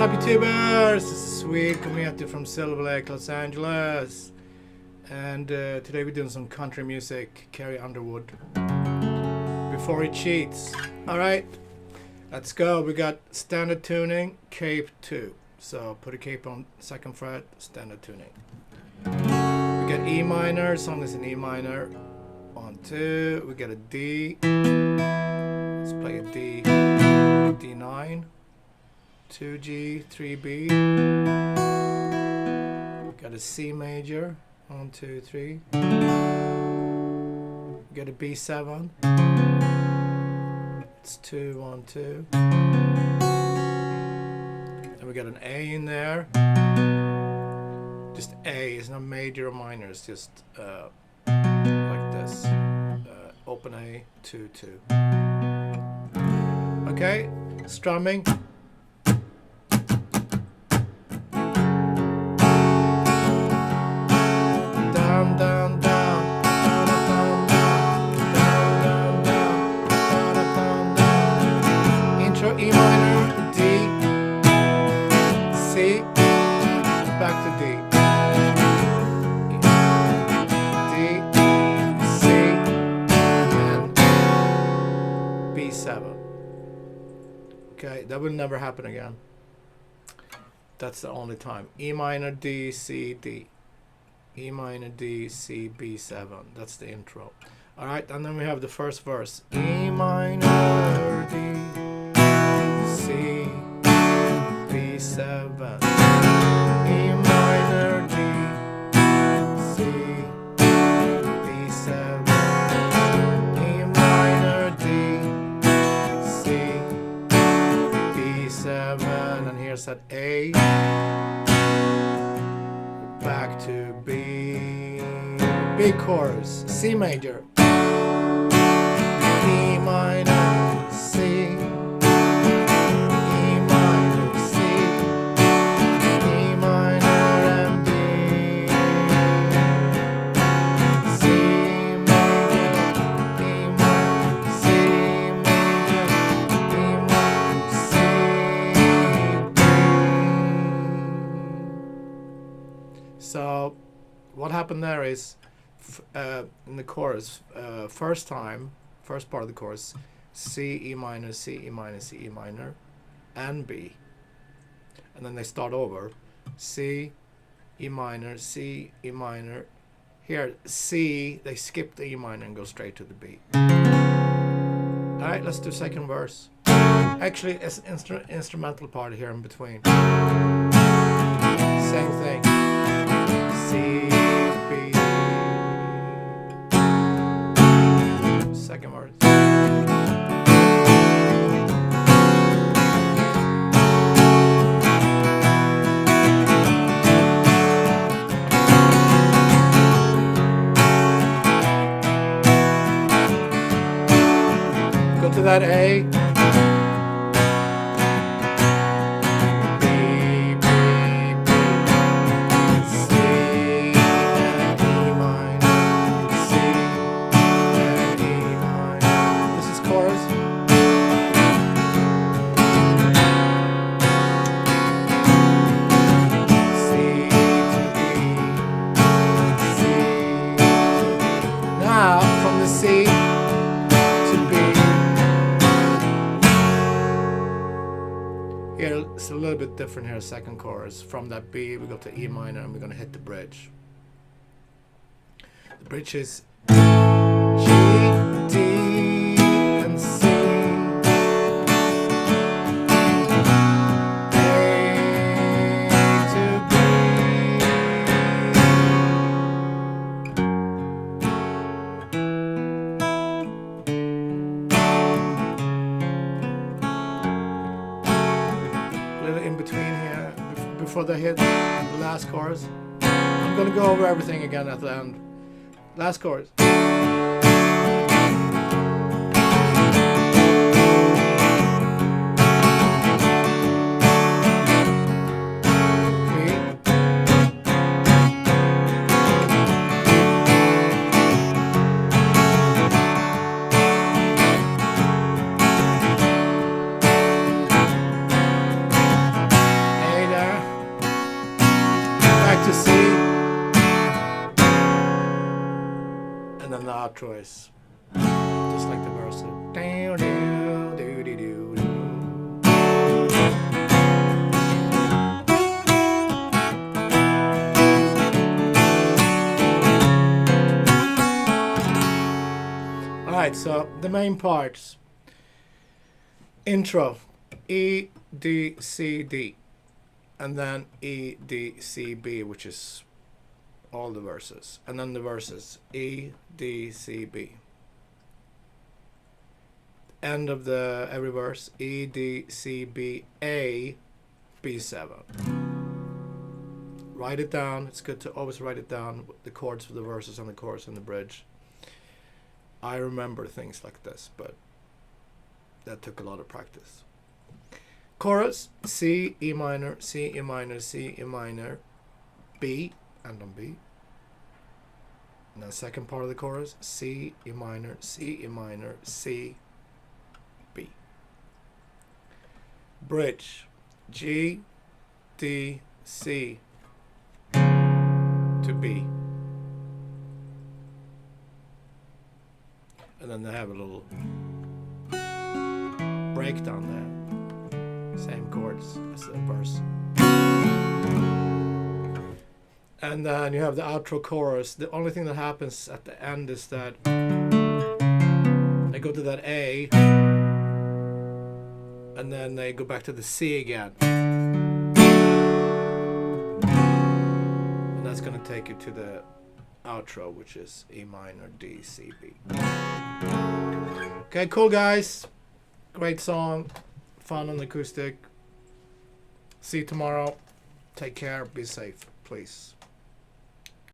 up, YouTubers? This is Swede coming at you from Silver Lake, Los Angeles. And today we're doing some country music, Carrie Underwood. Before he cheats. Alright, let's go. We got standard tuning, cape 2. So put a cape on 2nd fret, standard tuning. We got E minor, song is in E minor. 1, 2, we get a D. Let's play a D, D9. 2G, 3B. Got a C major. 1, 2, 3. Got a B7. It's 2, 1, 2. Then we got an A in there. Just A. It's not major or minor. It's just like this. Open A, 2, 2. Okay, strumming. E minor, D, C, back to D. D, C, and B7. Okay, that will never happen again. That's the only time. E minor, D, C, D. E minor, D, C, B7. That's the intro. Alright, and then we have the first verse. E minor, D, C, B7, E minor, D, C, B7, E minor, D, C, B7, and here's that A, back to B, B chorus, C major, E minor, C, So what happened there is in the chorus, first part of the chorus, C, E minor, C, E minor, C, E minor, and B. And then they start over, C, E minor, C, E minor. Here, C, they skip the E minor and go straight to the B. Alright, let's do second verse. Actually, it's an instrumental part here in between. Same thing. C, B. Second verse. Go to that A. It's a little bit different here, second chorus. From that B, we go to E minor, and we're going to hit the bridge. The bridge is G, D, and C. A to B. In between here, before they hit the last chorus. I'm going to go over everything again at the end. Last chorus. the outro is just like the verse. Down, down, doo, doo, doo, doo. Alright, so the main parts. Intro, E, D, C, D. And then E, D, C, B, which is all the verses. And then the verses, E, D, C, B. End of every verse, E, D, C, B, A, B7. Write it down. It's good to always write it down, the chords for the verses and the chorus and the bridge. I remember things like this, but that took a lot of practice. Chorus, C, E minor, C, E minor, C, E minor, B, and on B. And then second part of the chorus, C, E minor, C, E minor, C, B. Bridge, G, D, C, to B. And then they have a little breakdown there. Same chords as the verse. And then you have the outro chorus. The only thing that happens at the end is that they go to that A, and then they go back to the C again. And that's going to take you to the outro, which is E minor, D, C, B. Okay, cool guys. Great song. Fun on the acoustic. See you tomorrow. Take care. Be safe, please.